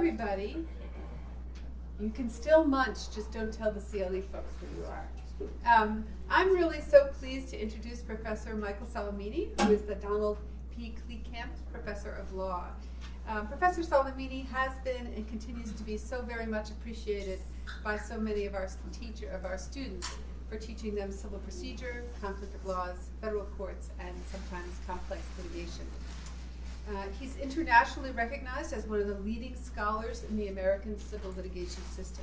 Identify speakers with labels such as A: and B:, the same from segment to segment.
A: everybody. You can still munch, just don't tell the CLE folks who you are. I'm really so pleased to introduce Professor Michael Solimine, who is the Donald P. Kleekamp Professor of Law. Professor Solimine has been and continues to be so very much appreciated by so many of our students for teaching them civil procedure, conflict of laws, federal courts, and sometimes complex litigation. He's internationally recognized as one of the leading scholars in the American civil litigation system.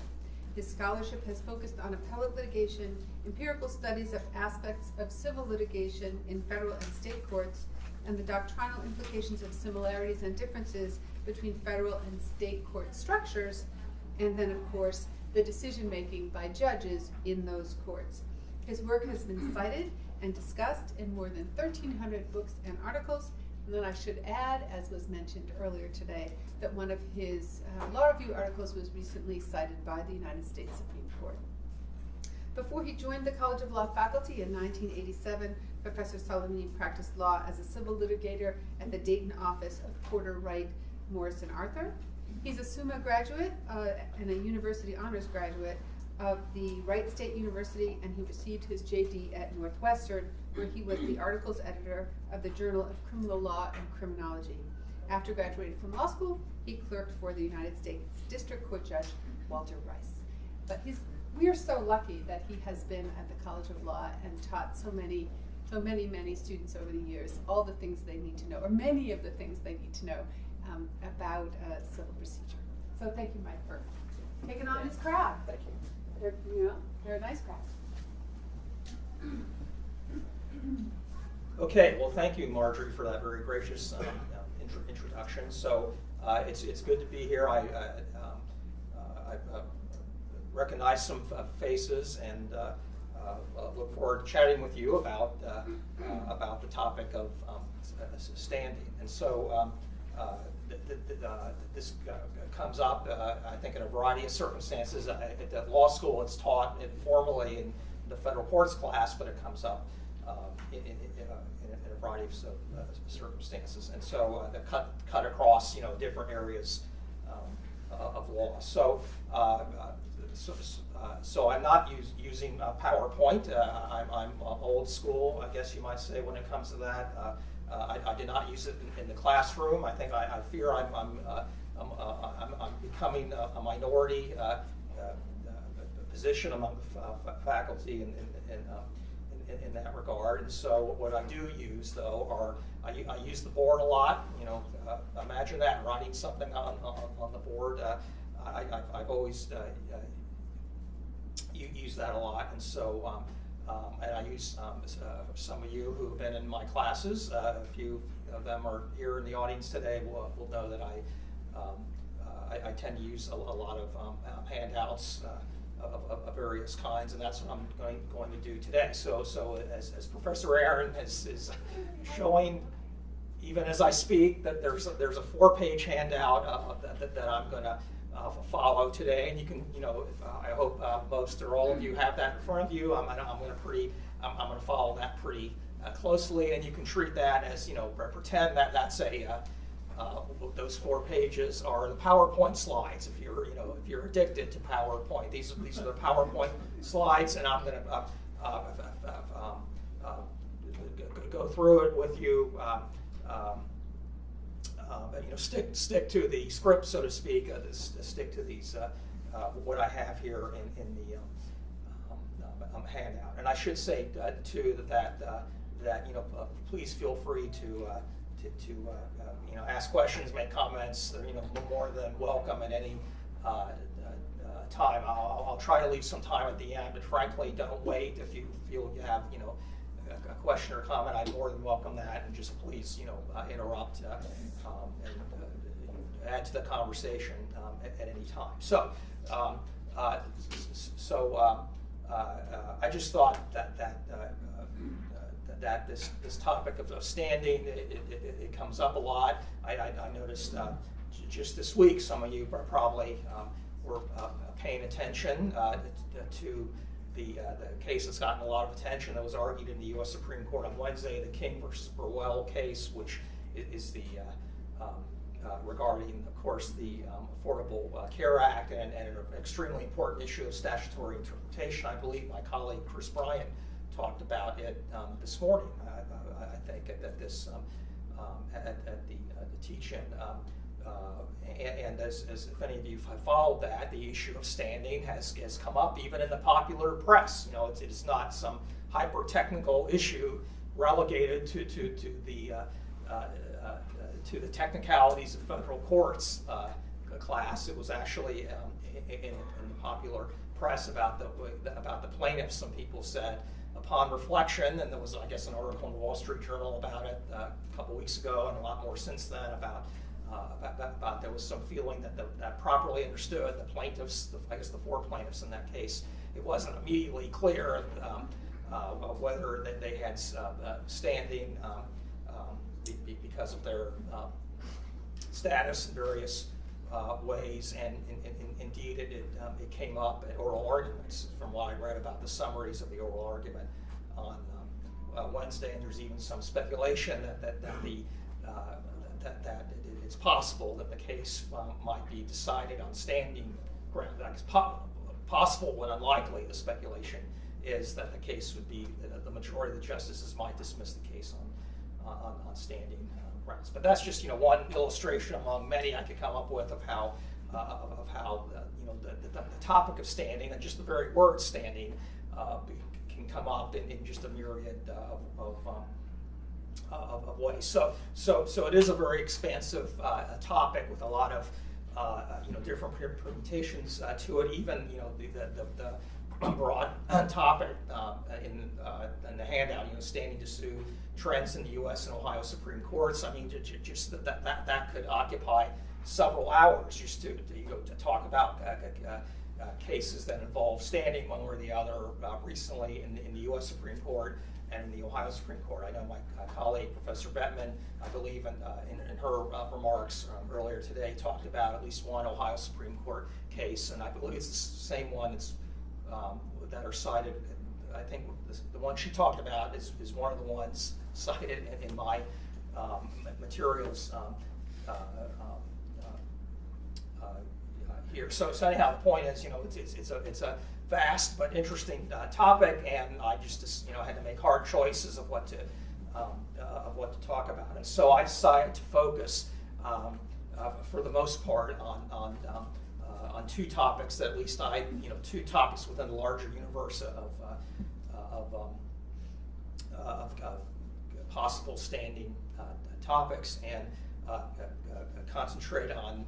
A: His scholarship has focused on appellate litigation, empirical studies of aspects of civil litigation in federal and state courts, and the doctrinal implications of similarities and differences between federal and state court structures, and then, of course, the decision-making by judges in those courts. His work has been cited and discussed in more than 1,300 books and articles. And then I should add, as was mentioned earlier today, that one of his law review articles was recently cited by the United States Supreme Court. Before he joined the College of Law faculty in 1987, Professor Solimine practiced law as a civil litigator at the Dayton office of Porter, Wright, Morris, and Arthur. He's a Summa graduate and a university honors graduate of the Wright State University, and he received his JD at Northwestern, where he was the articles editor of the Journal of Criminal Law and Criminology. After graduating from law school, he clerked for the United States District Court Judge Walter Rice. But we are so lucky that he has been at the College of Law and taught so many students over the years all the things they need to know, or many of the things they need to know about civil procedure. So thank you, Mike, for taking on this crowd.
B: Thank you.
A: They're a nice crowd.
B: Okay, well, thank you, Marjorie, for that very gracious introduction. So it's good to be here. I recognize some faces and look forward to chatting with you about the topic of standing. And so this comes up, I think, in a variety of circumstances. At law school, it's taught informally in the federal courts class, but it comes up in a variety of circumstances, and so they cut across different areas of law. So I'm not using PowerPoint. I'm old school, I guess you might say, when it comes to that. I did not use it in the classroom. I fear I'm becoming a minority position among the faculty in that regard. And so what I do use, though, are I use the board a lot. Imagine that, writing something on the board. I've always used that a lot, and so and I use some of you who have been in my classes. A few of them are here in the audience today. Will know that I tend to use a lot of handouts of various kinds, and that's what I'm going to do today. So as Professor Aaron is showing, even as I speak, that there's a 4-page handout that I'm going to follow today, and you can, I hope most or all of you have that in front of you. I'm going to follow that pretty closely, and you can treat that as, pretend that that's those 4 pages are the PowerPoint slides. If you're addicted to PowerPoint, these are the PowerPoint slides, and I'm going to go through it with you. Stick to the script, so to speak. Stick to these what I have here in the handout. And I should say too that please feel free to ask questions, make comments. They're more than welcome at any time. I'll try to leave some time at the end, but frankly, don't wait. If you feel you have a question or comment, I more than welcome that, and just please interrupt and add to the conversation at any time. So I just thought that this topic of standing, it comes up a lot. I noticed just this week, some of you probably were paying attention to the case that's gotten a lot of attention that was argued in the U.S. Supreme Court on Wednesday, the King versus Burwell case, which is the regarding, of course, the Affordable Care Act and an extremely important issue of statutory interpretation. I believe my colleague Chris Bryant talked about it this morning. I think at this at the teach-in. And as if any of you have followed that, the issue of standing has come up even in the popular press. You know, it is not some hyper-technical issue relegated to the technicalities of federal courts class. It was actually in the popular press about the plaintiffs. Some people said, upon reflection, and there was, I guess, an article in the Wall Street Journal about it a couple weeks ago, and a lot more since then about there was some feeling that properly understood the plaintiffs, I guess the 4 plaintiffs in that case, it wasn't immediately clear whether they had standing because of their status in various ways, and indeed it came up at oral arguments from what I read about the summaries of the oral argument on Wednesday, and there's even some speculation that it's possible that the case might be decided on standing ground. It's possible but unlikely. The speculation is that the case would be, the majority of the justices might dismiss the case on standing grounds. But that's just, you know, one illustration among many I could come up with of how you know, the topic of standing and just the very word standing can come up in just a myriad of ways. So it is a very expansive topic with a lot of you know, different permutations to it. Even, you know, the broad topic in the handout, you know, standing to sue trends in the U.S. and Ohio Supreme Courts. I mean, just that could occupy several hours just to talk about cases that involve standing one way or the other recently in the U.S. Supreme Court and in the Ohio Supreme Court. I know my colleague, Professor Bettman, I believe in her remarks earlier today, talked about at least one Ohio Supreme Court case, and I believe it's the same one that are cited. I think the one she talked about is one of the ones cited in my materials here. So anyhow, the point is, you know, it's a vast but interesting topic, and I just, you know, had to make hard choices of what to talk about, and so I decided to focus for the most part on 2 topics that at least two topics within the larger universe of possible standing topics, and concentrate on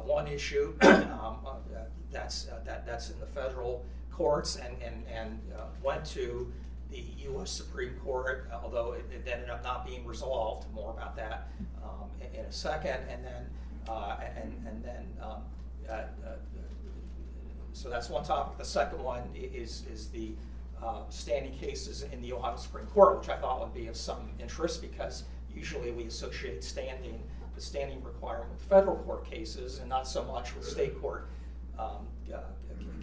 B: one issue that's in the federal courts and went to the U.S. Supreme Court, although it ended up not being resolved. More about that in a second, and then so that's one topic. The second one is the standing cases in the Ohio Supreme Court, which I thought would be of some interest because usually we associate the standing requirement with federal court cases and not so much with state court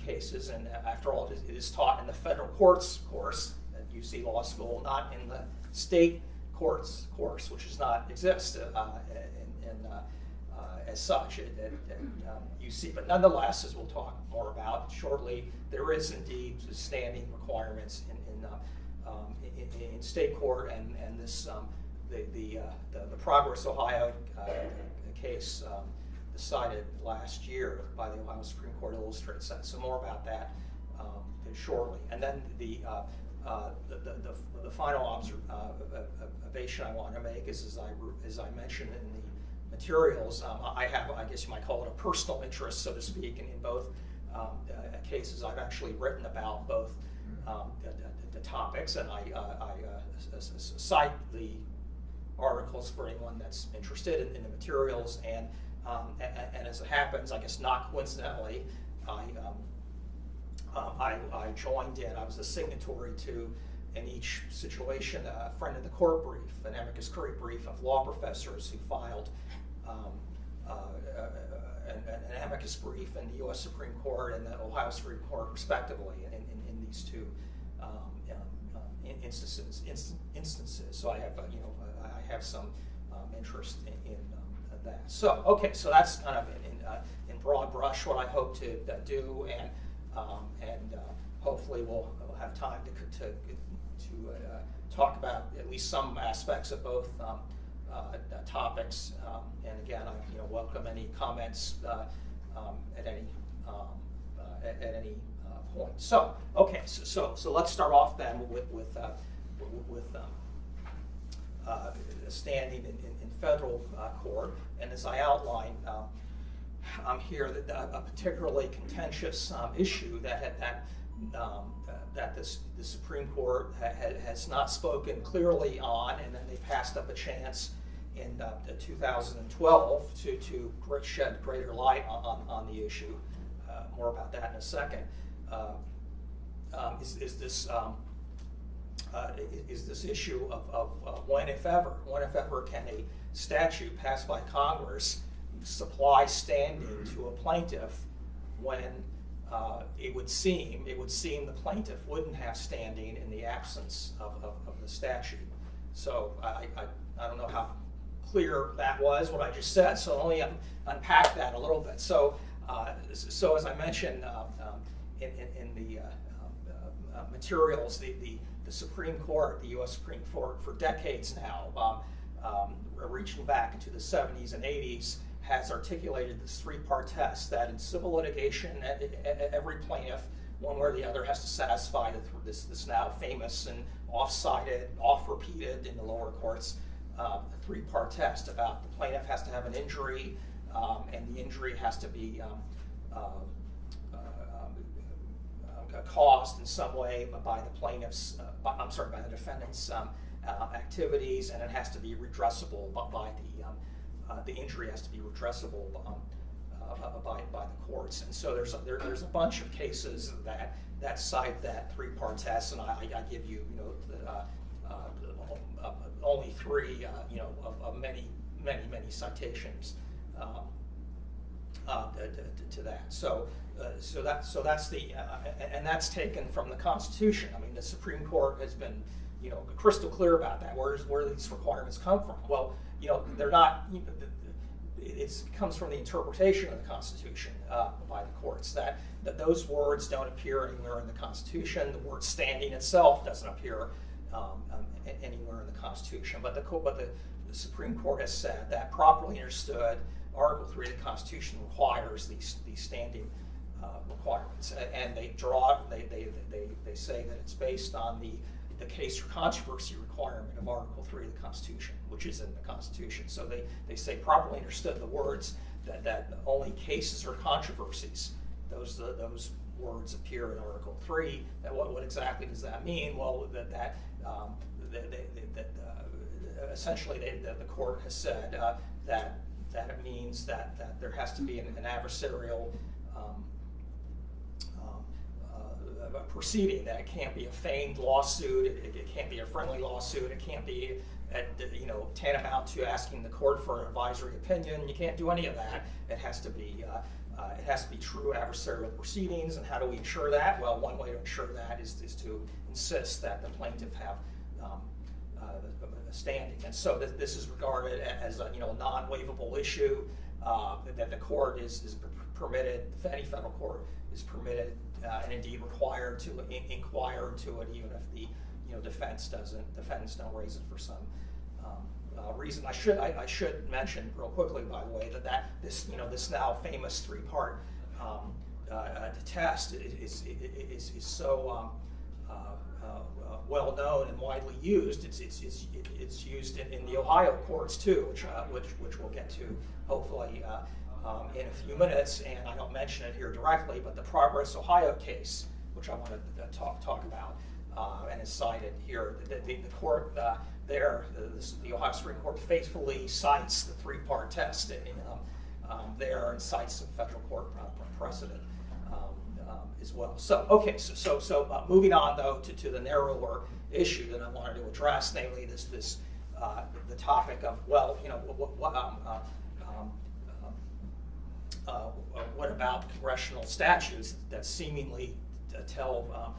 B: cases. And after all, it is taught in the federal courts course at UC Law School, not in the state courts course, which does not exist as such at UC. But nonetheless, as we'll talk more about shortly, there is indeed standing requirements in state court, and this the Progress Ohio case decided last year by the Ohio Supreme Court illustrates that. So more about that shortly. And then the final observation I want to make is, as I mentioned in the materials, I have, I guess you might call it, a personal interest, so to speak, in both cases. I've actually written about both the topics, and I cite the articles for anyone that's interested in the materials, and as it happens, I guess not coincidentally, I joined in. I was a signatory to, in each situation, a friend of the court brief, an amicus curiae brief of law professors who filed an amicus brief in the U.S. Supreme Court and the Ohio Supreme Court, respectively, in these 2 instances. So I have, I have some interest in that. So, okay, so that's kind of in broad brush what I hope to do, and hopefully we'll have time to talk about at least some aspects of both topics. And again, I welcome any comments at any point. So, okay, so let's start off then with standing in federal court. And as I outlined, I'm here a particularly contentious issue that the Supreme Court has not spoken clearly on, and then they passed up a chance in 2012 to shed greater light on the issue. More about that in a second. Is this issue of when, if ever, can a statute passed by Congress supply standing to a plaintiff when it would seem the plaintiff wouldn't have standing in the absence of the statute. So I don't know how clear that was, what I just said, so let me unpack that a little bit. So as I mentioned in the materials, the Supreme Court, the U.S. Supreme Court, for decades now, reaching back into the 70s and 80s, has articulated this three-part test that in civil litigation, every plaintiff, one way or the other, has to satisfy this now famous and oft-cited, oft-repeated in the lower courts, three-part test about the plaintiff has to have an injury, and the injury has to be caused in some way by the plaintiff's, by the defendant's activities, and it has to be redressable by the injury has to be redressable by the courts. And so there's a bunch of cases that cite that three-part test, and I give you only three of many citations to that. So that's the and that's taken from the Constitution. I mean, the Supreme Court has been crystal clear about that. Where these requirements come from? Well, they're not. It comes from the interpretation of the Constitution by the courts. That those words don't appear anywhere in the Constitution. The word "standing" itself doesn't appear anywhere in the Constitution. But the Supreme Court has said that, properly understood, Article 3 of the Constitution requires these standing requirements, and they say that it's based on the case or controversy requirement of Article 3 of the Constitution, which is in the Constitution. So they say, properly understood, the words that only cases or controversies, those words appear in Article 3. That what exactly does that mean? Well, essentially the court has said that it means that there has to be an adversarial proceeding, that it can't be a feigned lawsuit, it can't be a friendly lawsuit, it can't be tantamount to asking the court for an advisory opinion. You can't do any of that. It has to be true adversarial proceedings. And how do we ensure that? Well, one way to ensure that is to insist that the plaintiff have standing. And so this is regarded as a non-waivable issue, that the court is permitted, any federal court is permitted and indeed required to inquire into it, even if the defendants don't raise it for some reason. I should mention real quickly, by the way, that this now famous three-part test is so well known and widely used. It's used in the Ohio courts too, which we'll get to hopefully in a few minutes. And I don't mention it here directly, but the Progress Ohio case, which I want to talk about, and is cited here. The court there, the Ohio Supreme Court, faithfully cites the three-part test there, and cites some federal court precedent as well. So okay, so moving on though to the narrower issue that I wanted to address, namely the topic of, well, what about congressional statutes that seemingly tell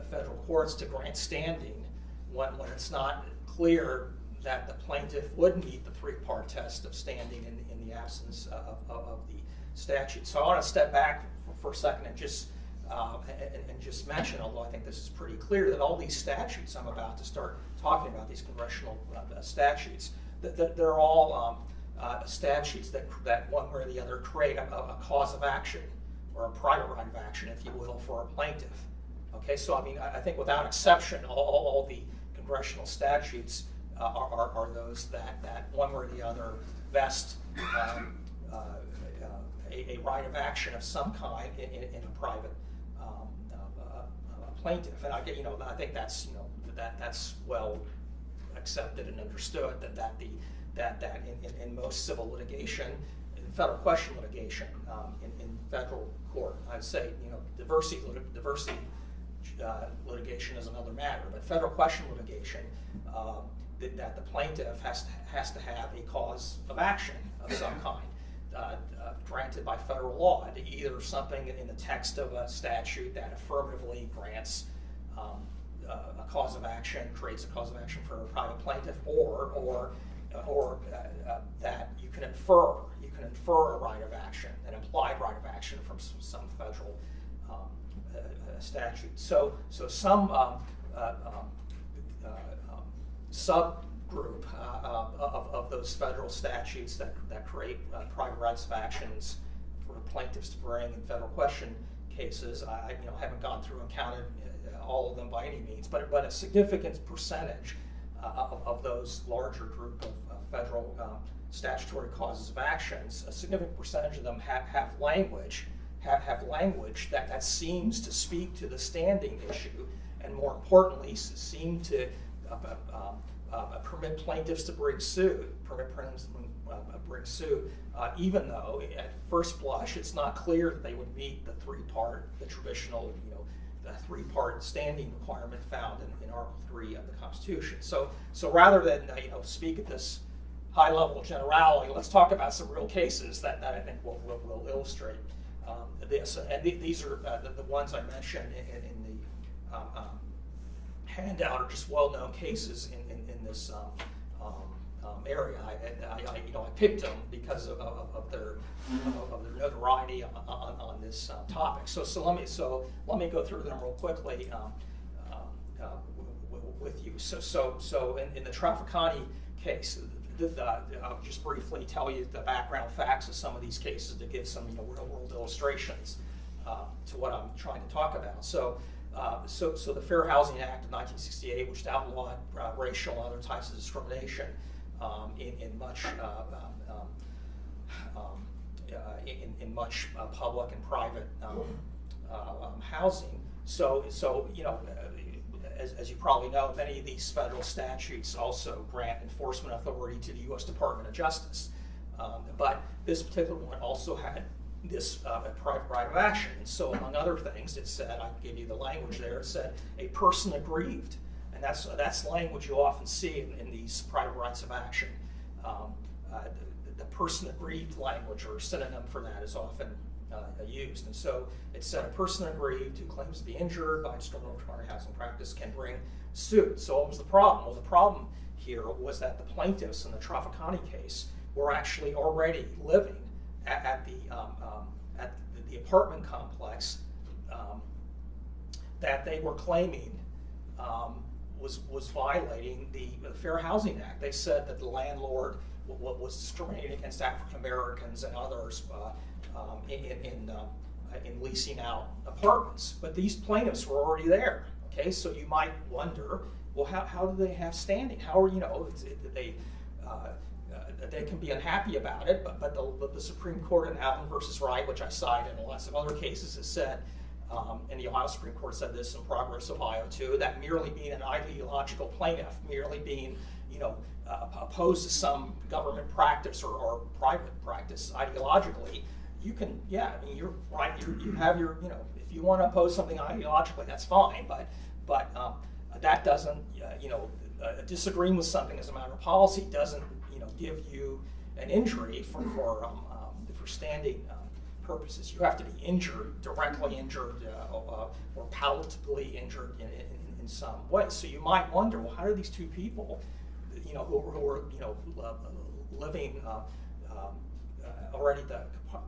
B: federal courts to grant standing when it's not clear that the plaintiff would meet the three-part test of standing in the absence of the statute. So I want to step back for a second and just mention, although I think this is pretty clear, that all these statutes I'm about to start talking about, these congressional statutes, that they're all statutes that one way or the other create a cause of action or a private right of action, if you will, for a plaintiff. Okay, so I mean, I think without exception, all the congressional statutes are those that one way or the other vest a right of action of some kind in a private plaintiff. And I think that's that's well accepted and understood that in most civil litigation, in federal question litigation, in federal court, I'd say diversity litigation is another matter, but federal question litigation, that the plaintiff has to have a cause of action of some kind granted by federal law, either something in the text of a statute that affirmatively grants a cause of action, creates a cause of action for a private plaintiff, or that you can infer a right of action, an implied right of action from some federal statute. So some subgroup of those federal statutes that create private rights of actions for plaintiffs to bring in federal question cases. I haven't gone through and counted all of them by any means, but a significant percentage of those larger group of federal statutory causes of actions, a significant percentage of them have language that seems to speak to the standing issue, and more importantly, seem to permit plaintiffs to bring suit, even though at first blush it's not clear that they would meet the traditional three-part standing requirement found in Article 3 of the Constitution. So rather than speak at this high level of generality, let's talk about some real cases that I think will illustrate this. And these are the ones I mentioned in the handout are just well-known cases in this area. I picked them because of their notoriety on this topic. So let me go through them real quickly with you. So in the Traficani case, I'll just briefly tell you the background facts of some of these cases to give some real-world illustrations to what I'm trying to talk about. So the Fair Housing Act of 1968, which outlawed racial and other types of discrimination in much public and private housing. So as you probably know, many of these federal statutes also grant enforcement authority to the U.S. Department of Justice. But this particular one also had this private right of action. And so among other things, it said, I give you the language there, it said a person aggrieved. And that's language you often see in these private rights of action. The person aggrieved language or synonym for that is often used. And so it said a person aggrieved who claims to be injured by discriminatory housing practice can bring suit. So what was the problem? Well, the problem here was that the plaintiffs in the Traficani case were actually already living at the apartment complex that they were claiming was violating the Fair Housing Act. They said that the landlord was discriminating against African Americans and others in leasing out apartments. But these plaintiffs were already there. Okay, so you might wonder, well, how do they have standing? How are they can be unhappy about it, but the Supreme Court in Allen versus Wright, which I cite, and lots of other cases, has said, and the Ohio Supreme Court said this in Progress Ohio too, that merely being an ideological plaintiff, merely being opposed to some government practice or private practice ideologically, you can, you're right. You have your, if you want to oppose something ideologically, that's fine. But that doesn't, disagreeing with something as a matter of policy doesn't, give you an injury for standing purposes. You have to be injured, directly injured, or palatably injured in some way. So you might wonder, well, how do these two people, who were living already the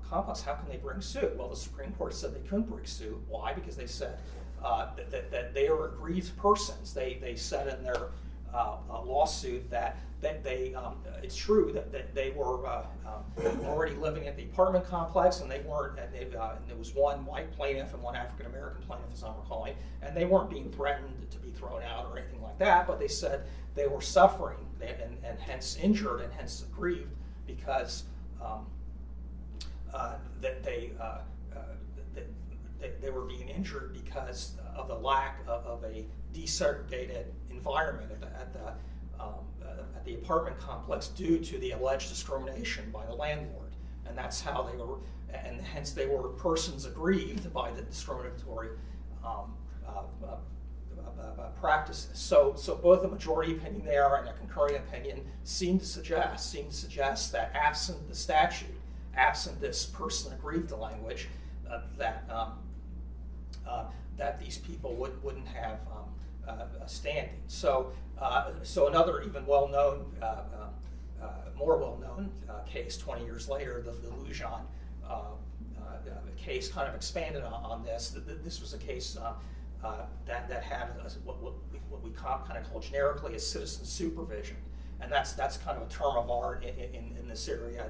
B: complex, how can they bring suit? Well, the Supreme Court said they couldn't bring suit. Why? Because they said that they are aggrieved persons. They said in their lawsuit that it's true that they were already living at the apartment complex, and they weren't. And there was one white plaintiff and one African American plaintiff, as I'm recalling, and they weren't being threatened to be thrown out or anything like that. But they said they were suffering and hence injured and hence aggrieved because that they were being injured because of the lack of a desegregated environment at the apartment complex due to the alleged discrimination by the landlord, and that's how they were, and hence they were persons aggrieved by the discriminatory practices. So both a majority opinion there and a concurring opinion seem to suggest that absent the statute, absent this person aggrieved language, that these people wouldn't have standing. So another even well-known, more well-known case 20 years later, the Lujan case kind of expanded on this. This was a case that had what we kind of call generically as citizen supervision, and that's kind of a term of art in this area.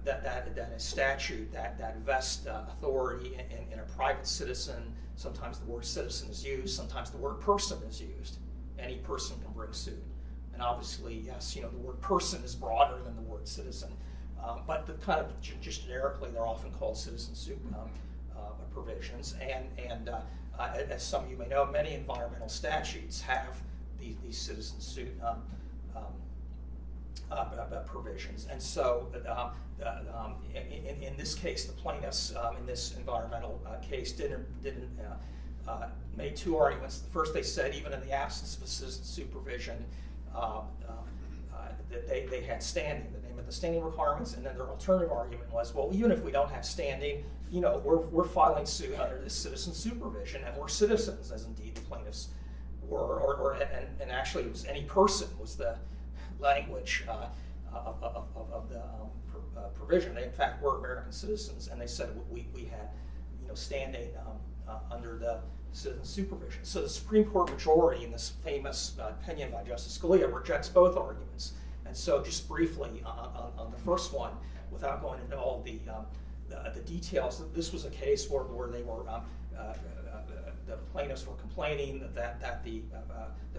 B: That a statute that vests authority in a private citizen. Sometimes the word citizen is used. Sometimes the word person is used. Any person can bring suit, and obviously, yes, the word person is broader than the word citizen. But the kind of just generically, they're often called citizen suit provisions. And as some of you may know, many environmental statutes have these citizen suit provisions. And so in this case, the plaintiffs in this environmental case didn't made two arguments. The first, they said even in the absence of a citizen supervision, that they had standing. They met the standing requirements, and then their alternative argument was, well, even if we don't have standing, we're filing suit under this citizen supervision, and we're citizens, as indeed the plaintiffs were, and actually it was any person was the language of the provision. They in fact were American citizens, and they said we had standing under the citizen supervision. So the Supreme Court majority in this famous opinion by Justice Scalia rejects both arguments. And so just briefly on the first one, without going into all the details, this was a case where they were the plaintiffs were complaining that the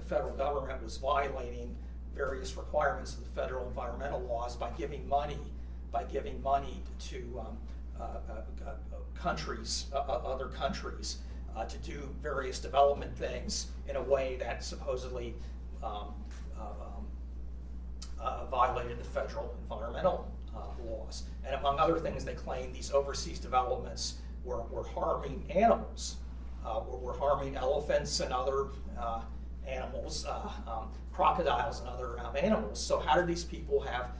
B: federal government was violating various requirements of the federal environmental laws by giving money to countries, other countries, to do various development things in a way that supposedly violated the federal environmental laws. And among other things, they claimed these overseas developments were harming animals, were harming elephants and other animals, crocodiles and other animals. So how did these people have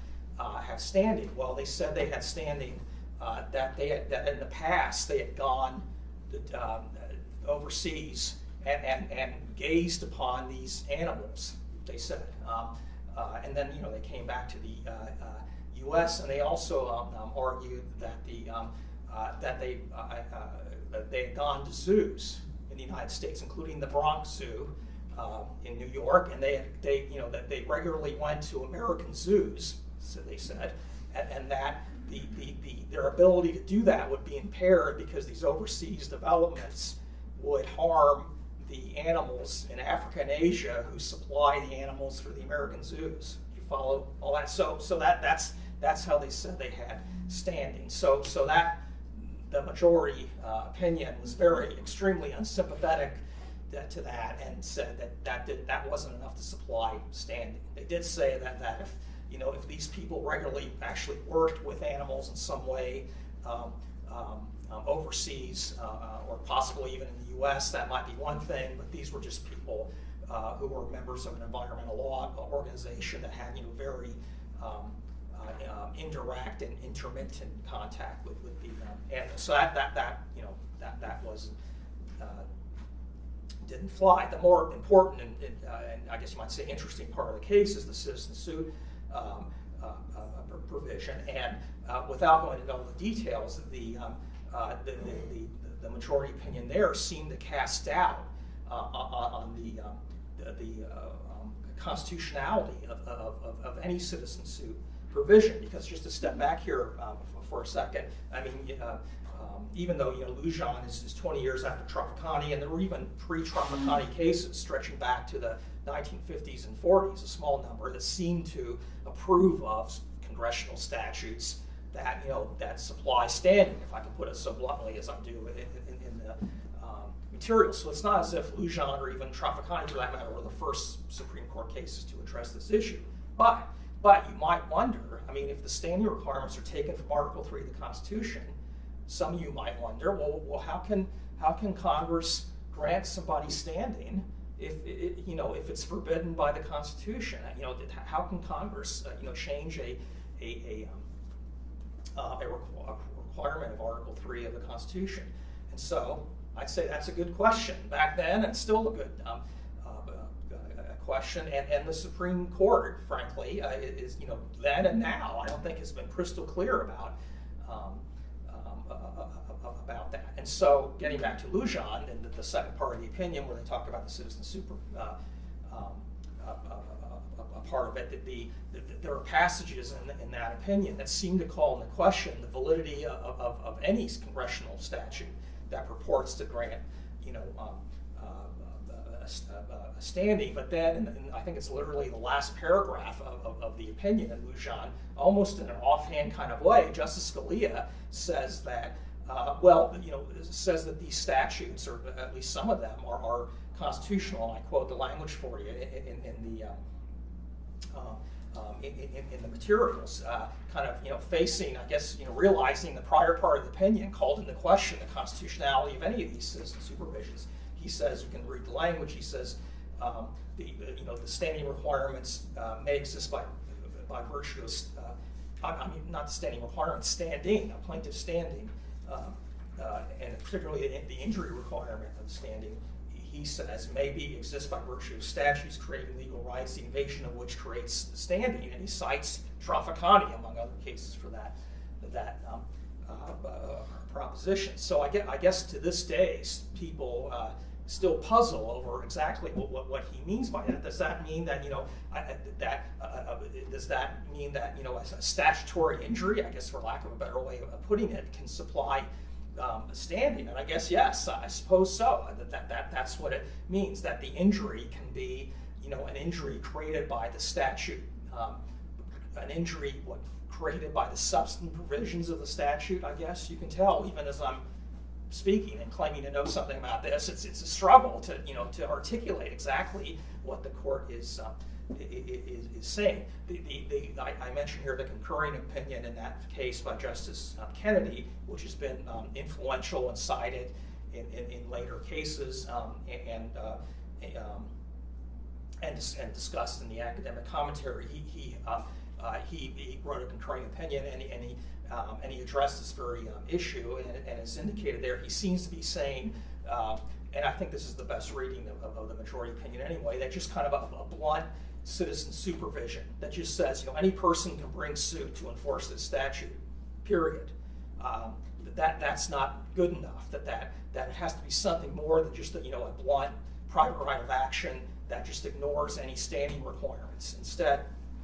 B: standing? Well, they said they had standing that in the past they had gone overseas and gazed upon these animals, they said, and then they came back to the U.S. and they also argued that they had gone to zoos in the United States, including the Bronx Zoo in New York, and they regularly went to American zoos, so they said, and that their ability to do that would be impaired because these overseas developments would harm the animals in Africa and Asia who supply the animals for the American zoos. You follow all that? So that's how they said they had standing. So that the majority opinion was extremely unsympathetic to that, and said that wasn't enough to supply standing. They did say that if these people regularly actually worked with animals in some way overseas or possibly even in the U.S., that might be one thing, but these were just people who were members of an environmental law organization that had very indirect and intermittent contact with the animals. So that was didn't fly. The more important and I guess you might say interesting part of the case is the citizen suit provision. And without going into all the details, the majority opinion there seemed to cast doubt on the constitutionality of any citizen suit provision. Because just to step back here for a second, I mean, even though Lujan is 20 years after Trafficani, and there were even pre-Trafficani cases stretching back to the 1950s and 40s, a small number that seemed to approve of congressional statutes that that supply standing, if I can put it so bluntly as I do in the materials. So it's not as if Lujan or even Trafficani, for that matter, were the first Supreme Court cases to address this issue. But you might wonder, I mean, if the standing requirements are taken from Article 3 of the Constitution, some of you might wonder, well, how can Congress grant somebody standing if it's forbidden by the Constitution? How can Congress change a requirement of Article 3 of the Constitution? And so I'd say that's a good question back then, and still a good question. And the Supreme Court, frankly, is then and now, I don't think has been crystal clear about that. And so, getting back to Lujan and the second part of the opinion, where they talk about the citizen super part of it, that there are passages in that opinion that seem to call into question the validity of any congressional statute that purports to grant a standing. But then, and I think it's literally the last paragraph of the opinion in Lujan, almost in an offhand kind of way, Justice Scalia says that says that these statutes, or at least some of them, are constitutional. And I quote the language for you in the materials, kind of facing, I guess, realizing the prior part of the opinion called into question the constitutionality of any of these citizen supervisions. He says, you can read the language. He says the standing requirements may exist by virtue of not the standing requirements, standing, a plaintiff standing, and particularly the injury requirement of standing. He says maybe exists by virtue of statutes creating legal rights, the invasion of which creates standing, and he cites Trafficani among other cases for that proposition. So I guess to this day, people still puzzle over exactly what he means by that. Does that mean that does that mean that a statutory injury, I guess for lack of a better way of putting it, can supply standing? And I guess yes, I suppose so. That's what it means. That the injury can be an injury created by the statute, an injury created by the substantive provisions of the statute. I guess you can tell even as I'm speaking and claiming to know something about this, it's a struggle to articulate exactly what the court is saying. I mentioned here the concurring opinion in that case by Justice Kennedy, which has been influential and cited in later cases and discussed in the academic commentary. He wrote a concurring opinion and he addressed this very issue, and as indicated there, he seems to be saying, and I think this is the best reading of the majority opinion anyway, that just kind of a blunt citizen supervision that just says, any person can bring suit to enforce this statute, period. That's not good enough, that it has to be something more than just a blunt private right of action that just ignores any standing requirements. Instead,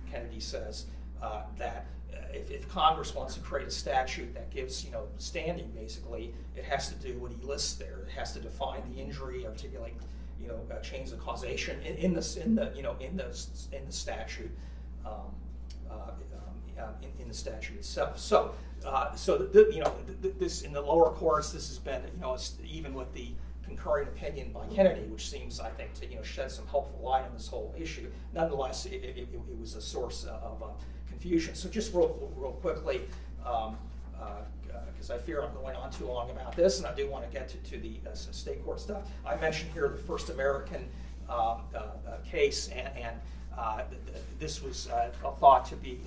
B: Kennedy says that if Congress wants to create a statute that gives standing, basically, it has to do what he lists there. It has to define the injury, articulate chains of causation in the statute, in the statute itself. So this in the lower courts, this has been even with the concurring opinion by Kennedy, which seems, I think, to shed some helpful light on this whole issue. Nonetheless, it was a source of confusion. So just real quickly, because I fear I'm going on too long about this, and I do want to get to the state court stuff. I mentioned here the first American this was thought to be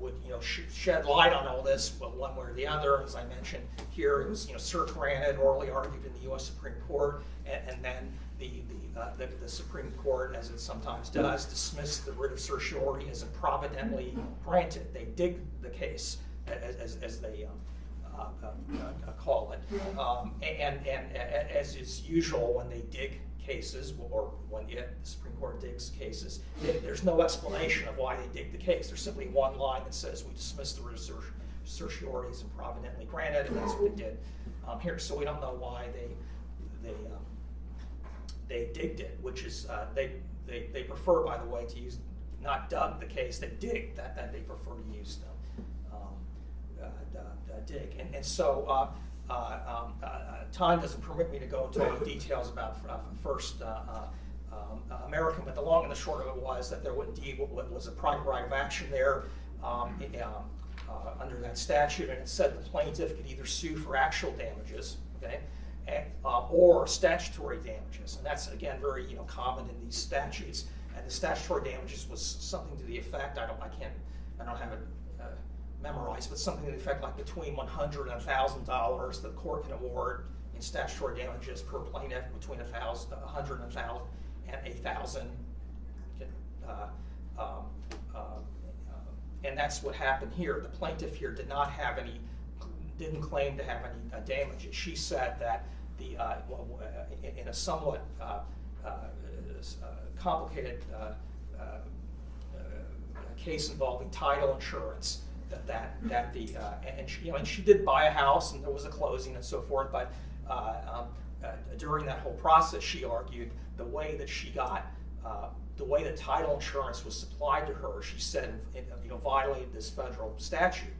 B: would shed light on all this, but one way or the other. As I mentioned here, it was cert granted, orally argued in the U.S. Supreme Court, and then the Supreme Court, as it sometimes does, dismissed the writ of certiorari as improvidently granted. They dig the case, as they call it, and as is usual when they dig cases, or when the Supreme Court digs cases, there's no explanation of why they dig the case. There's simply one line that says we dismiss the writ of certiorari as improvidently granted, and that's what they did here. So we don't know why they digged it, which is they prefer, by the way, to use not dug the case. They dig that they prefer to use dig, and so time doesn't permit me to go into all the details about First American, but the long and the short of it was that there indeed was a private right of action there under that statute, and it said the plaintiff could either sue for actual damages, okay, or statutory damages, and that's again very common in these statutes. And the statutory damages was something to the effect, I don't have it memorized, but something to the effect like between $100 and $1,000 the court can award in statutory damages per plaintiff, between $100 and $1,000. And that's what happened here. The plaintiff here didn't claim to have any damages. She said that in a somewhat complicated case involving title insurance, and she did buy a house, and there was a closing and so forth. But during that whole process, she argued the way that title insurance was supplied to her, she said, violated this federal statute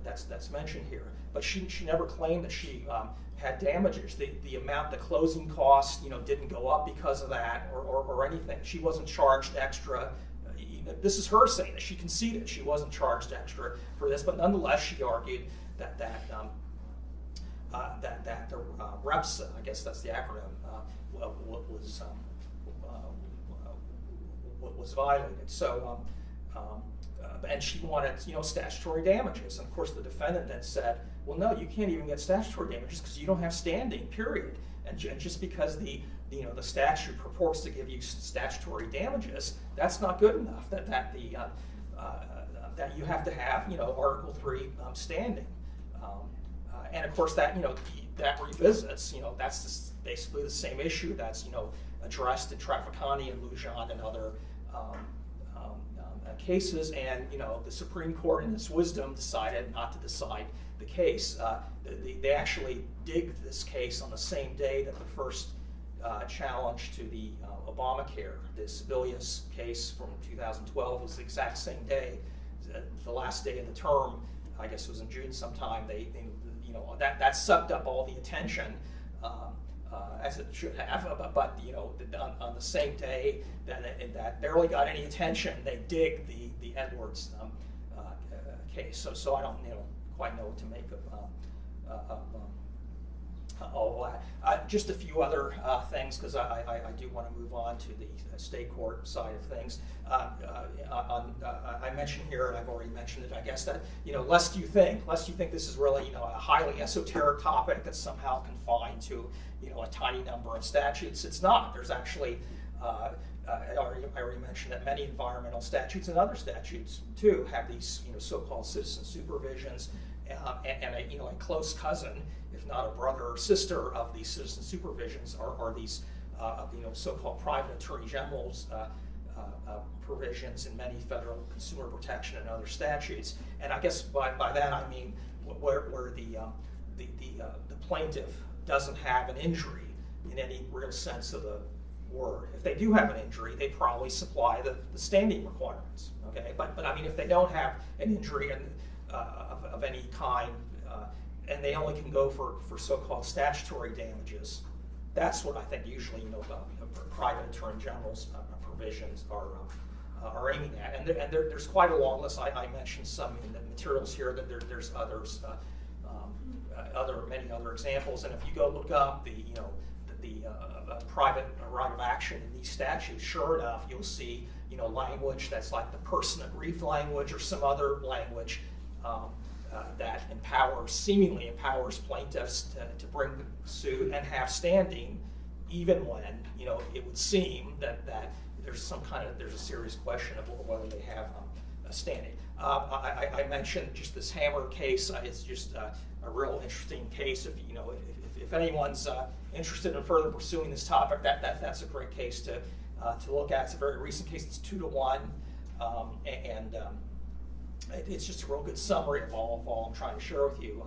B: that's mentioned here. But she never claimed that she had damages. The amount, the closing costs, didn't go up because of that or anything. She wasn't charged extra. This is her saying that she conceded she wasn't charged extra for this, but nonetheless she argued that the REPSA, I guess that's the acronym, was violated. So, and she wanted statutory damages, and of course the defendant then said, well, no, you can't even get statutory damages because you don't have standing, period. And just because the statute purports to give you statutory damages, that's not good enough. That you have to have Article 3 standing, and of course that revisits that's basically the same issue that's addressed in Traficani and Lujan and other cases, and the Supreme Court in its wisdom decided not to decide the case. They actually dig this case on the same day that the first challenge to the Obamacare, the Sebelius case from 2012, was the exact same day. The last day of the term, I guess it was in June sometime. That sucked up all the attention, as it should have. But on the same day that barely got any attention, they dig the Edwards case. So I don't quite know what to make of all that. Just a few other things, because I do want to move on to the state court side of things. I mentioned here, and I've already mentioned it, I guess, that lest you think this is really a highly esoteric topic that's somehow confined to a tiny number of statutes. It's not. There's actually I already mentioned that many environmental statutes and other statutes too have these so-called citizen supervisions, and a close cousin, if not a brother or sister, of these citizen supervisions are these so-called private attorney general's provisions in many federal consumer protection and other statutes. And I guess by that I mean where the plaintiff doesn't have an injury in any real sense of the word. If they do have an injury, they probably supply the standing requirements. Okay, but I mean, if they don't have an injury of any kind, and they only can go for so-called statutory damages, that's what I think usually private attorney general's provisions are aiming at. And there's quite a long list. I mentioned some in the materials here. That there's others, many other examples. And if you go look up the private right of action in these statutes, sure enough, you'll see language that's like the person aggrieved language or some other language that seemingly empowers plaintiffs to bring the suit and have standing, even when it would seem that there's a serious question of whether they have a standing. I mentioned just this Hammer case. It's just a real interesting case. If anyone's interested in further pursuing this topic, that's a great case to look at. It's a very recent case. It's 2-1, and it's just a real good summary of all I'm trying to share with you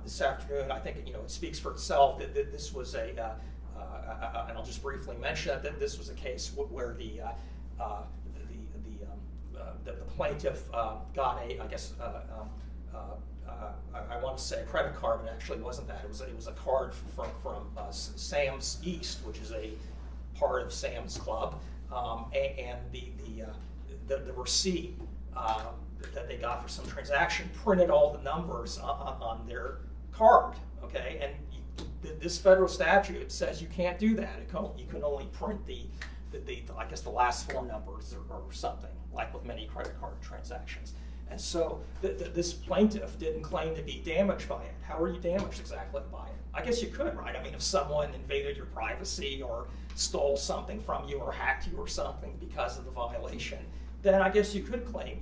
B: this afternoon. I think it speaks for itself that this was and I'll just briefly mention that this was a case where the plaintiff got I want to say a credit card, but actually it wasn't that. It was a card from Sam's East, which is a part of Sam's Club, and the receipt that they got for some transaction printed all the numbers on their card. Okay, and this federal statute says you can't do that. You can only print the last 4 numbers or something, like with many credit card transactions. And so this plaintiff didn't claim to be damaged by it. How are you damaged exactly by it? I guess you could, right? I mean, if someone invaded your privacy or stole something from you or hacked you or something because of the violation, then I guess you could claim,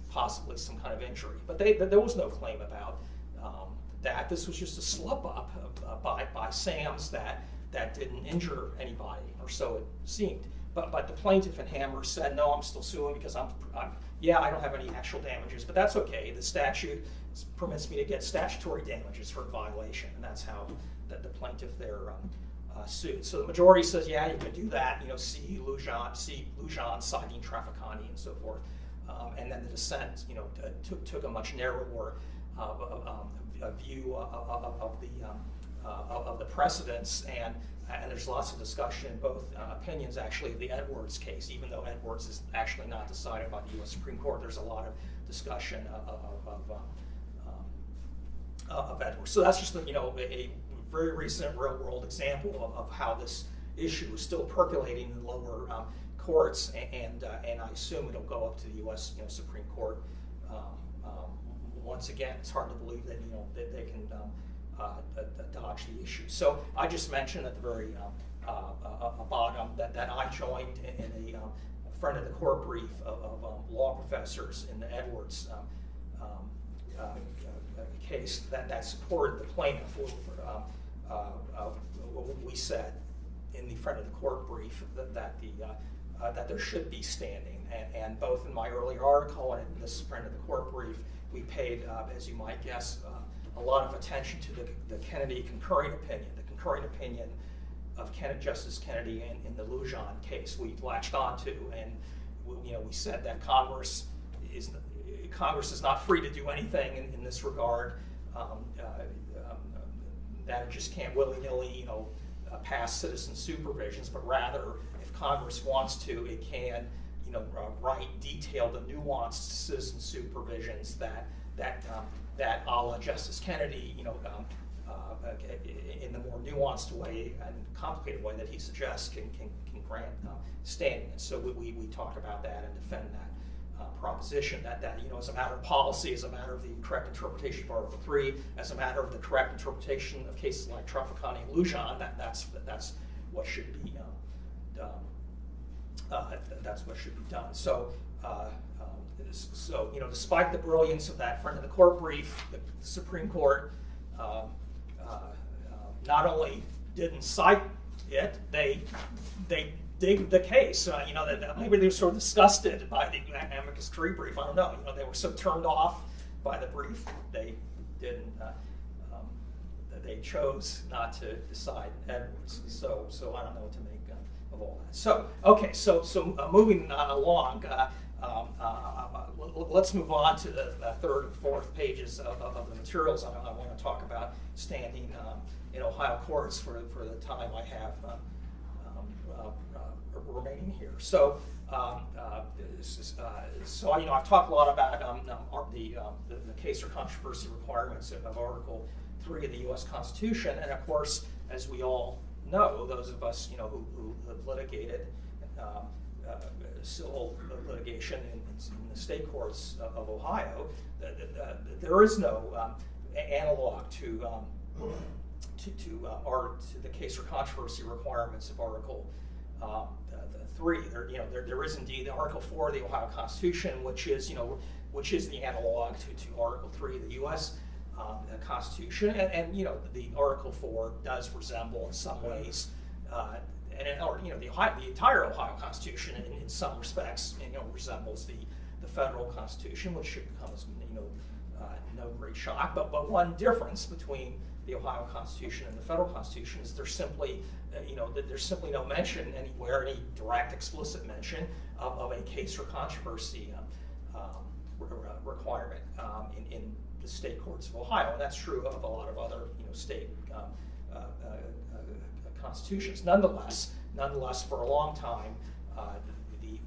B: possibly some kind of injury. But there was no claim about that. This was just a slip-up by Sam's that didn't injure anybody, or so it seemed. But the plaintiff in Hammer said, no, I'm still suing because I don't have any actual damages, but that's okay. The statute permits me to get statutory damages for a violation, and that's how the plaintiff there sued. So the majority says, yeah, you can do that. See Lujan citing Trafficani and so forth. And then the dissent, took a much narrower view of the precedents, and there's lots of discussion in both opinions, actually, of the Edwards case. Even though Edwards is actually not decided by the U.S. Supreme Court, there's a lot of discussion of Edwards. So that's just a very recent real-world example of how this issue is still percolating in the lower courts, and I assume it'll go up to the U.S. Supreme Court once again. It's hard to believe that that they can dodge the issue. So I just mentioned at the very bottom that I joined in a friend of the court brief of law professors in the Edwards case that supported the plaintiff. We said in the friend of the court brief that there should be standing, and both in my earlier article and in this friend of the court brief, we paid, as you might guess, a lot of attention to the Kennedy concurring opinion, of Justice Kennedy in the Lujan case. We latched onto, and we said that Congress is not free to do anything in this regard. That it just can't willy-nilly, pass citizen supervisions, but rather, if Congress wants to, it can, write detailed and nuanced citizen supervisions that a la Justice Kennedy, in the more nuanced way and complicated way that he suggests, can grant standing. And so we talk about that and defend that proposition that as a matter of policy, as a matter of the correct interpretation of Article 3, as a matter of the correct interpretation of cases like Trafficani and Lujan, that's what should be that's what should be done. So. So, despite the brilliance of that friend of the court brief, the Supreme Court not only didn't cite it, they digged the case. Maybe they were sort of disgusted by the amicus curiae brief. I don't know. They were so turned off by the brief, they didn't. They chose not to decide Edwards. So I don't know what to make of all that. So okay. So moving along. Let's move on to the third and fourth pages of the materials. I want to talk about standing in Ohio courts for the time I have remaining here. So I've talked a lot about the case or controversy requirements of Article 3 of the U.S. Constitution, and of course, as we all know, those of us who have litigated civil litigation in the state courts of Ohio, there is no analog to the case or controversy requirements of Article 3. There is indeed Article 4 of the Ohio Constitution, which is the analog to Article 3 of the U.S. Constitution, and the Article 4 does resemble in some ways, the entire Ohio Constitution in some respects, resembles the federal Constitution, which should come as no great shock. But one difference between the Ohio Constitution and the federal Constitution is there's simply no mention anywhere, any direct, explicit mention of a case or controversy requirement in the state courts of Ohio, and that's true of a lot of other state constitutions. Nonetheless, for a long time,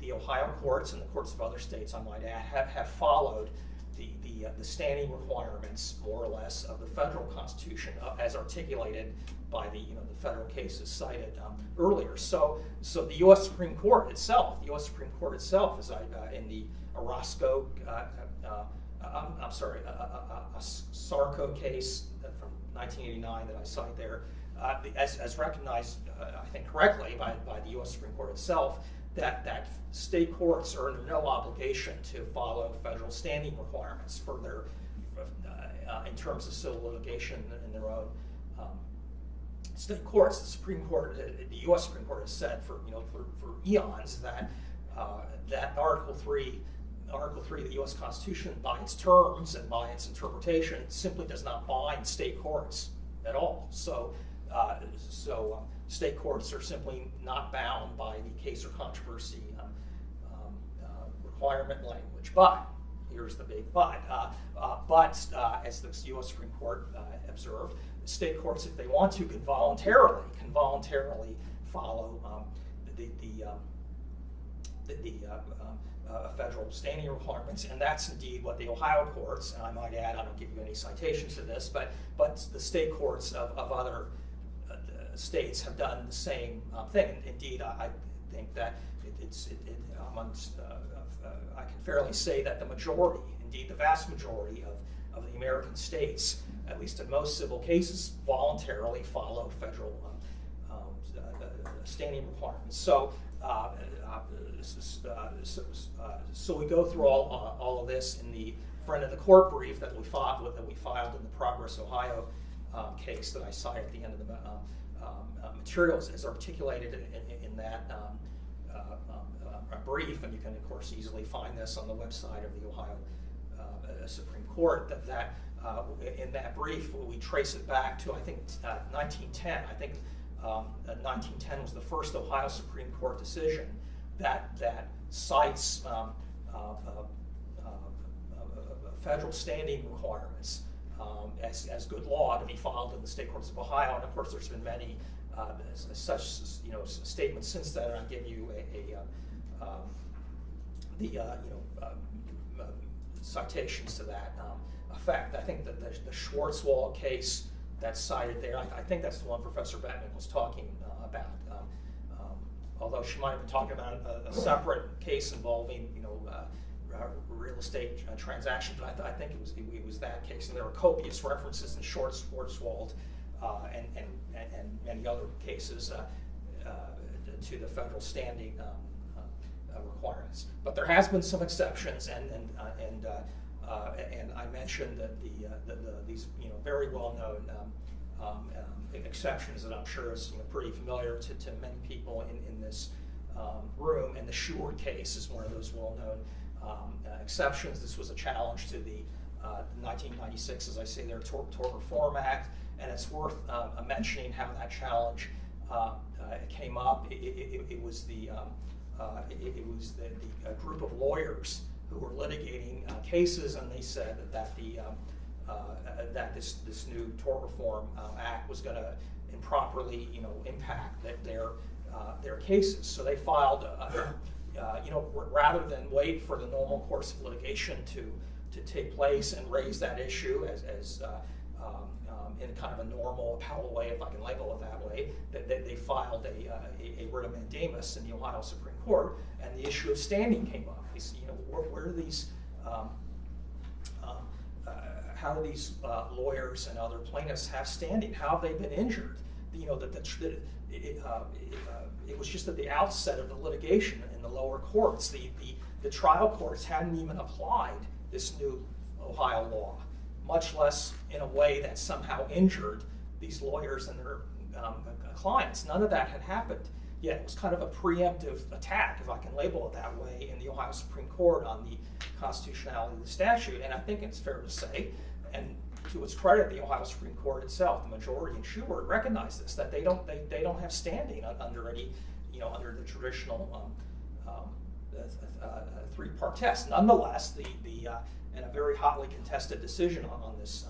B: the Ohio courts and the courts of other states, I might add, have followed the standing requirements, more or less, of the federal Constitution as articulated by the federal cases cited earlier. So the U.S. Supreme Court itself, is in the Orozco, Sarko case from 1989 that I cite there, as recognized, I think correctly by the U.S. Supreme Court itself, that state courts are under no obligation to follow federal standing requirements for their in terms of civil litigation in their own state courts. The Supreme Court, the U.S. Supreme Court, has said for eons that Article 3 of the U.S. Constitution, by its terms and by its interpretation, simply does not bind state courts at all. So state courts are simply not bound by the case or controversy requirement language. But here's the big but. As the U.S. Supreme Court observed, state courts, if they want to, can voluntarily follow the federal standing requirements, and that's indeed what the Ohio courts, and I might add, I don't give you any citations to this, but the state courts of other states have done the same thing. Indeed, I think that I can fairly say that the majority, indeed the vast majority of the American states, at least in most civil cases, voluntarily follow federal standing requirements. So we go through all of this in the friend of the court brief that we filed in the Progress Ohio case that I cite at the end of the materials, as articulated in that brief, and you can of course easily find this on the website of the Ohio Supreme Court. That in that brief we trace it back to, I think, 1910. I think 1910 was the first Ohio Supreme Court decision that cites federal standing requirements as good law to be followed in the state courts of Ohio. And of course, there's been many such statements since then. And I'll give you citations to that effect. I think that the Schwartzwald case that's cited there, I think that's the one Professor Bettman was talking about. Although she might have been talking about a separate case involving, real estate transactions, but I think it was that case. And there are copious references in Schwartzwald and many other cases to the federal standing requirements. But there has been some exceptions, and I mentioned that these very well known exceptions that I'm sure is pretty familiar to many people in this room. And the Sheward case is one of those well-known exceptions. This was a challenge to the 1996, as I say there, Tort Reform Act, and it's worth mentioning how that challenge came up. It was the group of lawyers who were litigating cases, and they said that that this new Tort Reform Act was going to improperly, impact their cases. So they filed, rather than wait for the normal course of litigation to take place and raise that issue as in kind of a normal appellate way, if I can label it that way, that they filed a writ of mandamus in the Ohio Supreme Court, and the issue of standing came up. They said, where do these, how do these lawyers and other plaintiffs have standing? How have they been injured? It was just at the outset of the litigation in the lower courts. The trial courts hadn't even applied this new Ohio law, much less in a way that somehow injured these lawyers and their clients. None of that had happened yet. It was kind of a preemptive attack, if I can label it that way, in the Ohio Supreme Court on the constitutionality of the statute. And I think it's fair to say, and to its credit, the Ohio Supreme Court itself, the majority in Sheward, recognized this, that they don't have standing under any, under the traditional three-part test. Nonetheless, in a very hotly contested decision on this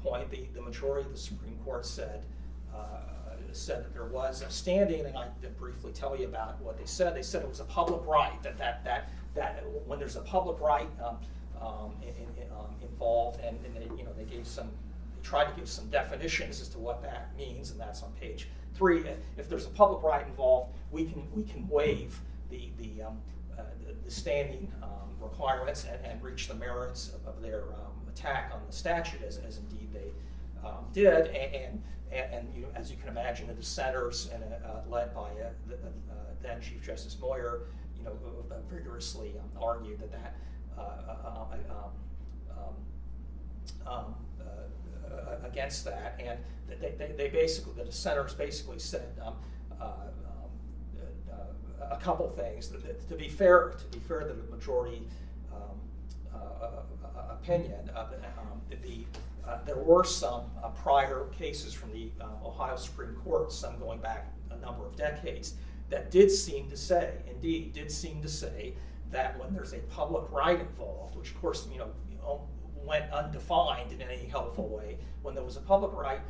B: point, the majority of the Supreme Court said that there was a standing, and I did briefly tell you about what they said. They said it was a public right, that when there's a public right involved, and they tried to give some definitions as to what that means, and that's on page 3. If there's a public right involved, we can waive the standing requirements and reach the merits of their attack on the statute, as indeed they did. And as you can imagine, the dissenters, and led by then Chief Justice Moyer, vigorously argued that against that, and they basically, the dissenters basically said a couple things. To be fair to the majority opinion, there were some prior cases from the Ohio Supreme Court, some going back a number of decades, that did seem to say that when there's a public right involved, which of course went undefined in any helpful way, when there was a public right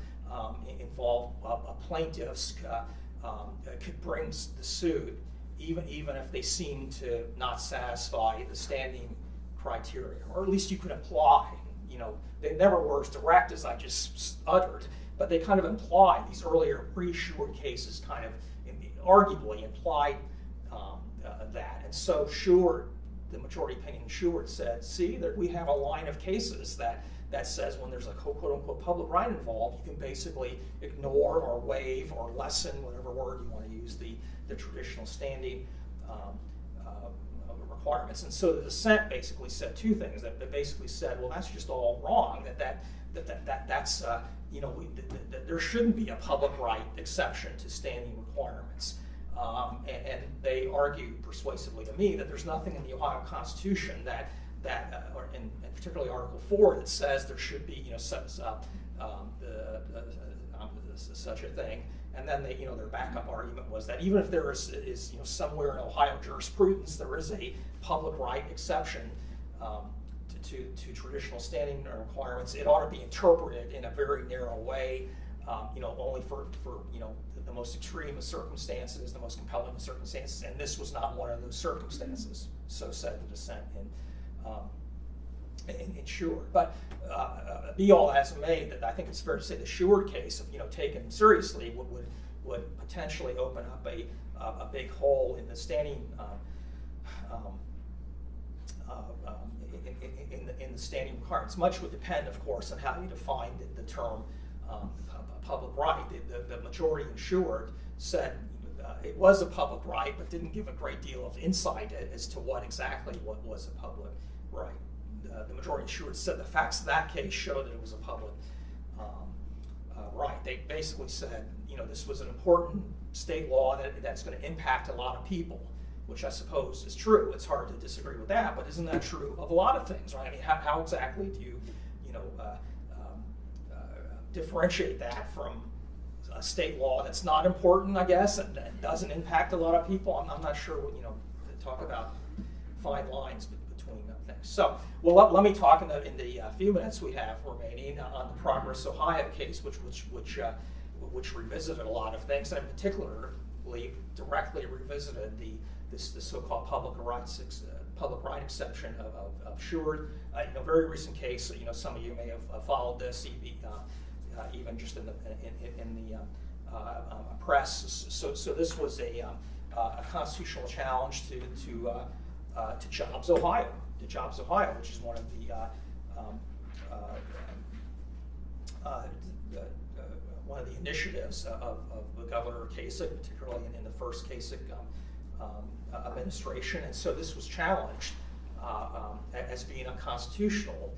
B: involved, plaintiffs could bring the suit even if they seemed to not satisfy the standing criteria, or at least you could imply. They never were as direct as I just uttered, but they kind of implied, these earlier pre-Sheward cases kind of arguably implied that. And so Sheward, the majority opinion in Sheward, said, see, that we have a line of cases that says when there's a quote-unquote public right involved, you can basically ignore or waive or lessen, whatever word you want to use, the traditional standing requirements. And so the dissent basically said two things. That basically said, well, that's just all wrong. That's there shouldn't be a public right exception to standing requirements. And they argued persuasively to me that there's nothing in the Ohio Constitution or in particularly Article 4, that says there should be such a thing. And then their backup argument was that even if there is somewhere in Ohio jurisprudence there is a public right exception to traditional standing requirements, it ought to be interpreted in a very narrow way, only for the most extreme of circumstances, the most compelling of circumstances, and this was not one of those circumstances. So said the dissent in Sheward. But be all as it may, that I think it's fair to say the Sheward case, if taken seriously, would potentially open up a big hole in the standing in the standing requirements. Much would depend, of course, on how you define the term public right. The majority in Sheward said it was a public right, but didn't give a great deal of insight as to what was a public right. The majority in Sheward said the facts of that case showed that it was a public right. They basically said, this was an important state law that's going to impact a lot of people, which I suppose is true. It's hard to disagree with that, but isn't that true of a lot of things, right? I mean, how exactly do you, differentiate that from a state law that's not important, I guess, and doesn't impact a lot of people? I'm not sure what, to talk about fine lines between things. So, well, let me talk in the few minutes we have remaining on the Progress Ohio case, which revisited a lot of things, and particularly directly revisited the so-called public public right exception of Seward. Very recent case. Some of you may have followed this, even just in the press. So this was a constitutional challenge to Jobs Ohio, which is one of the initiatives of Governor Kasich, particularly in the first Kasich administration. And so this was challenged as being unconstitutional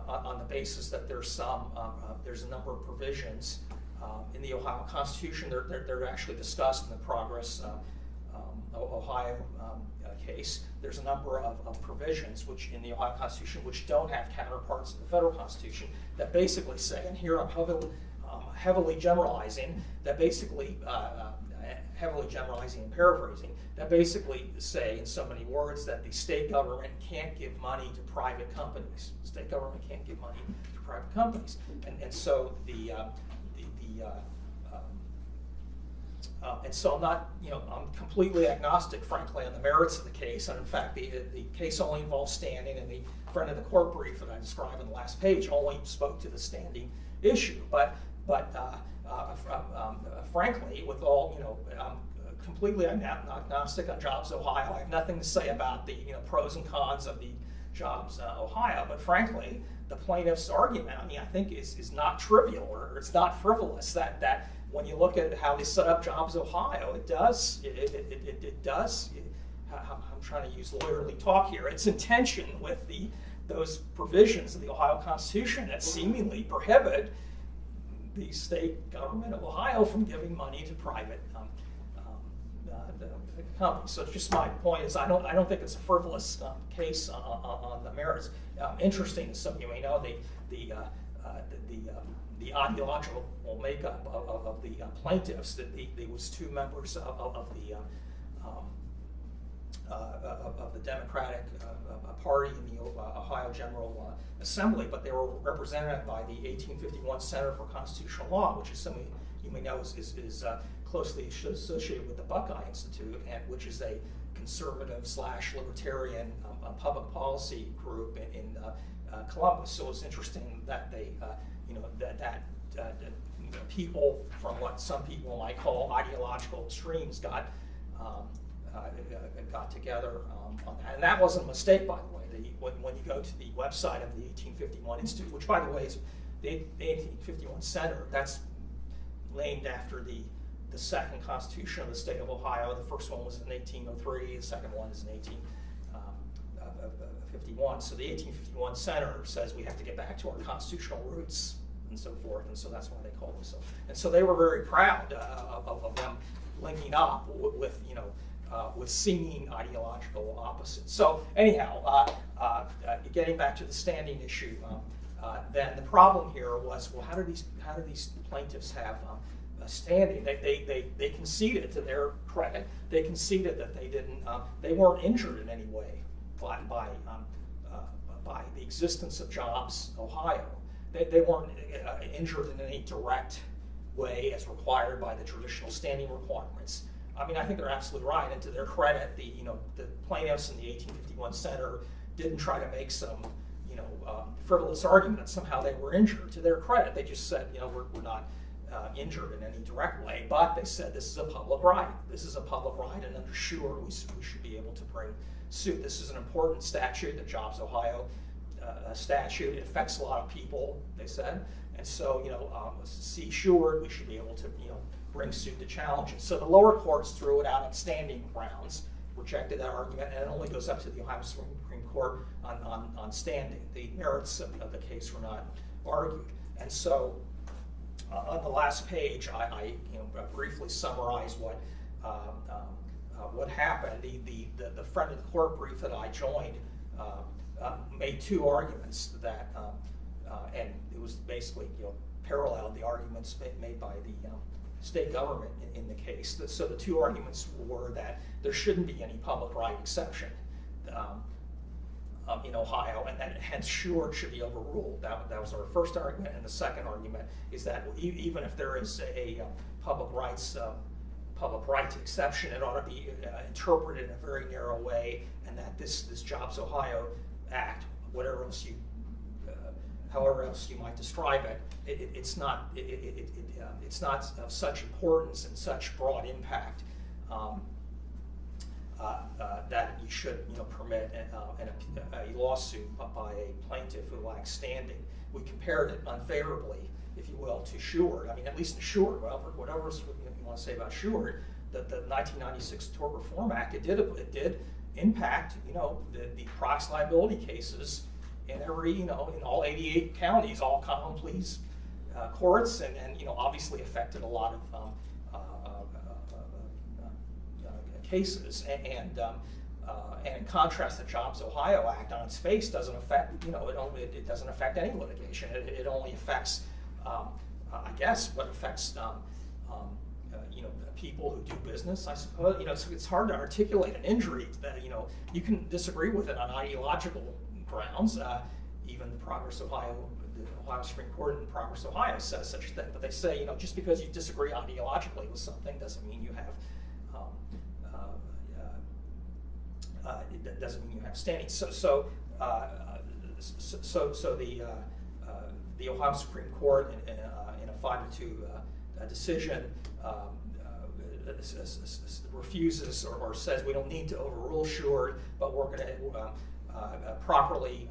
B: on the basis that there's a number of provisions in the Ohio Constitution. They're actually discussed in the Progress Ohio case. There's a number of provisions which in the Ohio Constitution which don't have counterparts in the federal Constitution that basically say, and here I'm heavily generalizing, that basically heavily generalizing and paraphrasing, that basically say in so many words that the state government can't give money to private companies. The state government can't give money to private companies, and so and so I'm not, I'm completely agnostic, frankly, on the merits of the case. And in fact, the case only involves standing, and the friend of the court brief that I described on the last page only spoke to the standing issue. But frankly, with all, I'm completely agnostic on Jobs Ohio. I have nothing to say about the pros and cons of the Jobs Ohio. But frankly, the plaintiff's argument, I think is not trivial, or it's not frivolous. That when you look at how they set up Jobs Ohio, it does. I'm trying to use lawyerly talk here. It's in tension with those provisions of the Ohio Constitution that seemingly prohibit the state government of Ohio from giving money to private companies. So just my point is, I don't think it's a frivolous case on the merits. Interesting, as some of you may know, the ideological makeup of the plaintiffs. There was two members of the Democratic Party in the Ohio General Assembly, but they were represented by the 1851 Center for Constitutional Law, which is something you may know is closely associated with the Buckeye Institute, and which is a conservative/libertarian public policy group in Columbus. So it's interesting that they, people from what some people might call ideological extremes got together on that. And that wasn't a mistake, by the way. When you go to the website of the 1851 Institute, which, by the way, is the 1851 Center, that's named after the second Constitution of the state of Ohio. The first one was in 1803. The second one is in 1851. So the 1851 Center says we have to get back to our constitutional roots and so forth, and so that's why they call themselves. And so they were very proud of them linking up with seeming ideological opposites. So anyhow, getting back to the standing issue, then the problem here was, well, how do these plaintiffs have standing? They conceded, to their credit, they conceded that they weren't injured in any way by the existence of Jobs Ohio. They weren't injured in any direct way as required by the traditional standing requirements. I think they're absolutely right, and to their credit, the plaintiffs in the 1851 Center didn't try to make some frivolous argument that somehow they were injured. To their credit, they just said, we're not injured in any direct way, but they said this is a public right. This is a public right, and under Sure, we should be able to bring suit. This is an important statute, the Jobs Ohio statute. It affects a lot of people, they said, and so see Sure, we should be able to bring suit to challenge it. So the lower courts threw it out on standing grounds, rejected that argument, and it only goes up to the Ohio Supreme Court on standing. The merits of the case were not argued, and so on the last page, I briefly summarize what happened. The friend of the court brief that I joined made two arguments that, and it was basically paralleled the arguments made by the state government in the case. So the two arguments were that there shouldn't be any public right exception in Ohio, and that hence Sure should be overruled. That was our first argument, and the second argument is that even if there is a public rights public rights exception. It ought to be interpreted in a very narrow way, and that this Jobs Ohio Act, whatever else you, however else you might describe it, it's not of such importance and such broad impact that you should permit a lawsuit by a plaintiff who lacks standing. We compared it unfavorably, if you will, to Sheward. I mean, at least in Sheward, whatever you want to say about Sheward, the 1996 Tort Reform Act, it did impact the prox liability cases in every in all 88 counties, all common pleas courts, and obviously affected a lot of cases. And in contrast, the Jobs Ohio Act on its face doesn't affect it doesn't affect any litigation. It only affects I guess what affects people who do business, I suppose. It's hard to articulate an injury that you can disagree with it on ideological grounds. Even the Ohio Supreme Court in Progress Ohio says such a thing. But they say just because you disagree ideologically with something doesn't mean you have it doesn't mean you have standing. So the Ohio Supreme Court in a 5-2 decision refuses or says we don't need to overrule Sheward, but we're going to properly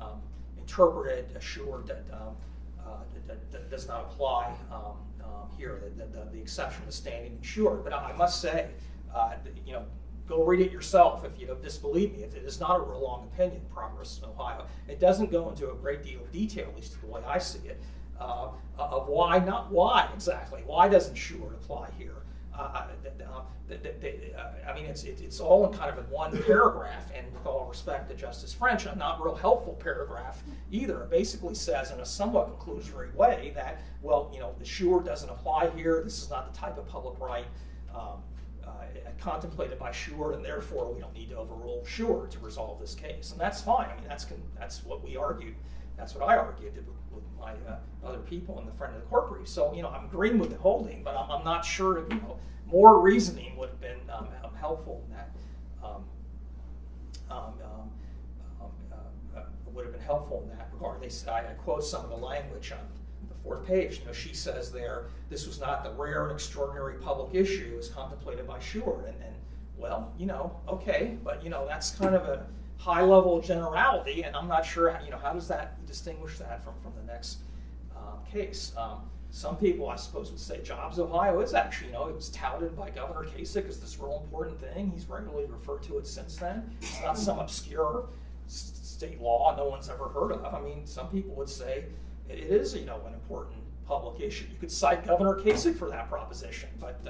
B: interpret a Sheward that does not apply here. The exception to standing in Sheward. But I must say, go read it yourself if you don't disbelieve me. It is not a real long opinion, Progress Ohio. It doesn't go into a great deal of detail, at least the way I see it, of why, not why exactly. Why doesn't Sheward apply here? I mean, it's all in kind of in one paragraph, and with all respect to Justice French, a not real helpful paragraph either. It basically says in a somewhat conclusory way that, well, the Sheward doesn't apply here. This is not the type of public right contemplated by Sheward, and therefore we don't need to overrule Sheward to resolve this case. And that's fine. I mean, that's what we argued. That's what I argued with my other people in the front of the court brief. So I'm agreeing with the holding, but I'm not sure more reasoning would have been helpful in that. Would have been helpful in that regard. I quote some of the language on the fourth page. She says there, this was not the rare and extraordinary public issue as contemplated by Sheward. And well, okay, but that's kind of a high level of generality, and I'm not sure how does that distinguish that from the next case. Some people, I suppose, would say Jobs Ohio is actually, it was touted by Governor Kasich as this real important thing. He's regularly referred to it since then. It's not some obscure state law no one's ever heard of. I mean, some people would say it is, an important public issue. You could cite Governor Kasich for that proposition, but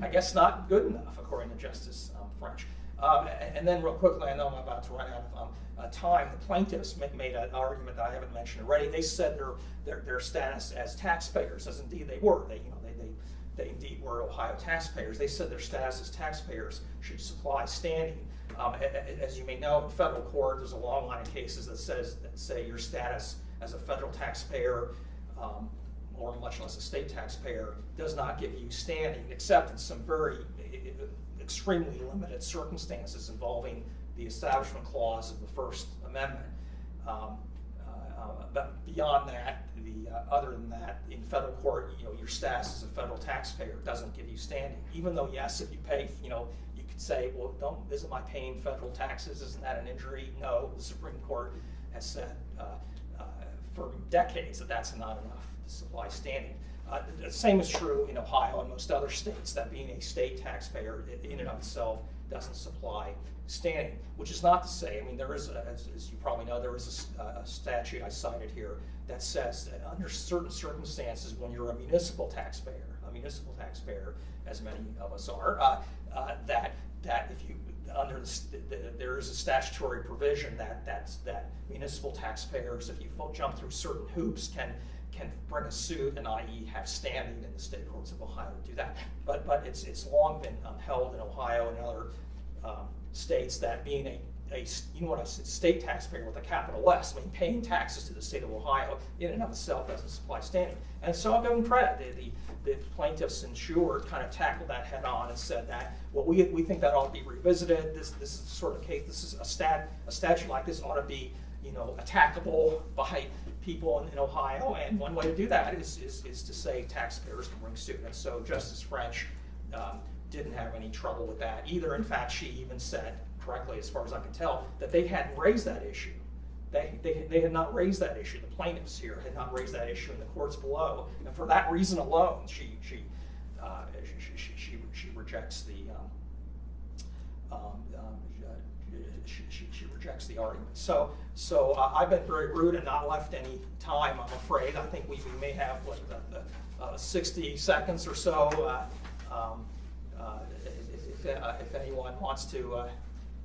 B: I guess not good enough, according to Justice French. And then real quickly, I know I'm about to run out of time, the plaintiffs made an argument that I haven't mentioned already. They said their status as taxpayers, as indeed they were. They indeed were Ohio taxpayers. They said their status as taxpayers should supply standing. As you may know, in federal court, there's a long line of cases that say your status as a federal taxpayer, or much less a state taxpayer, does not give you standing, except in some very extremely limited circumstances involving the Establishment Clause of the First Amendment. But beyond that, other than that, in federal court, your status as a federal taxpayer doesn't give you standing. Even though, yes, if you pay, you could say, well, isn't my paying federal taxes, isn't that an injury? No, the Supreme Court has said for decades that that's not enough to supply standing. The same is true in Ohio and most other states, that being a state taxpayer in and of itself doesn't supply standing, which is not to say, I mean, there is, as you probably know, there is a statute I cited here that says that under certain circumstances, when you're a municipal taxpayer, as many of us are, that if you, there is a statutory provision that municipal taxpayers, if you jump through certain hoops, can bring a suit and i.e. have standing in the state courts of Ohio to do that. But it's long been held in Ohio and other states that being you know what I said, state taxpayer with a capital S. I mean, paying taxes to the state of Ohio in and of itself doesn't supply standing. And so I'll give them credit. The plaintiffs insured kind of tackled that head on and said that, well, we think that ought to be revisited. This is the sort of case, this is a statute like this ought to be, you know, attackable by people in Ohio, and one way to do that is to say taxpayers can bring suit. And so Justice French didn't have any trouble with that either. In fact, she even said, correctly as far as I can tell, that they hadn't raised that issue. They had not raised that issue. The plaintiffs here had not raised that issue in the courts below, and for that reason alone, she rejects the she rejects the argument. So I've been very rude and not left any time, I'm afraid. I think we may have 60 seconds or so. If anyone wants to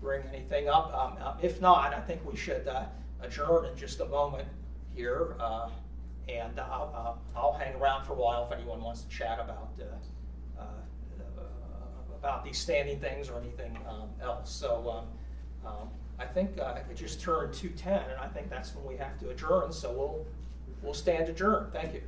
B: bring anything up. If not, I think we should adjourn in just a moment here, and I'll hang around for a while if anyone wants to chat about these standing things or anything else. So I think it just turned 2:10, and I think that's when we have to adjourn. So we'll stand adjourned. Thank you.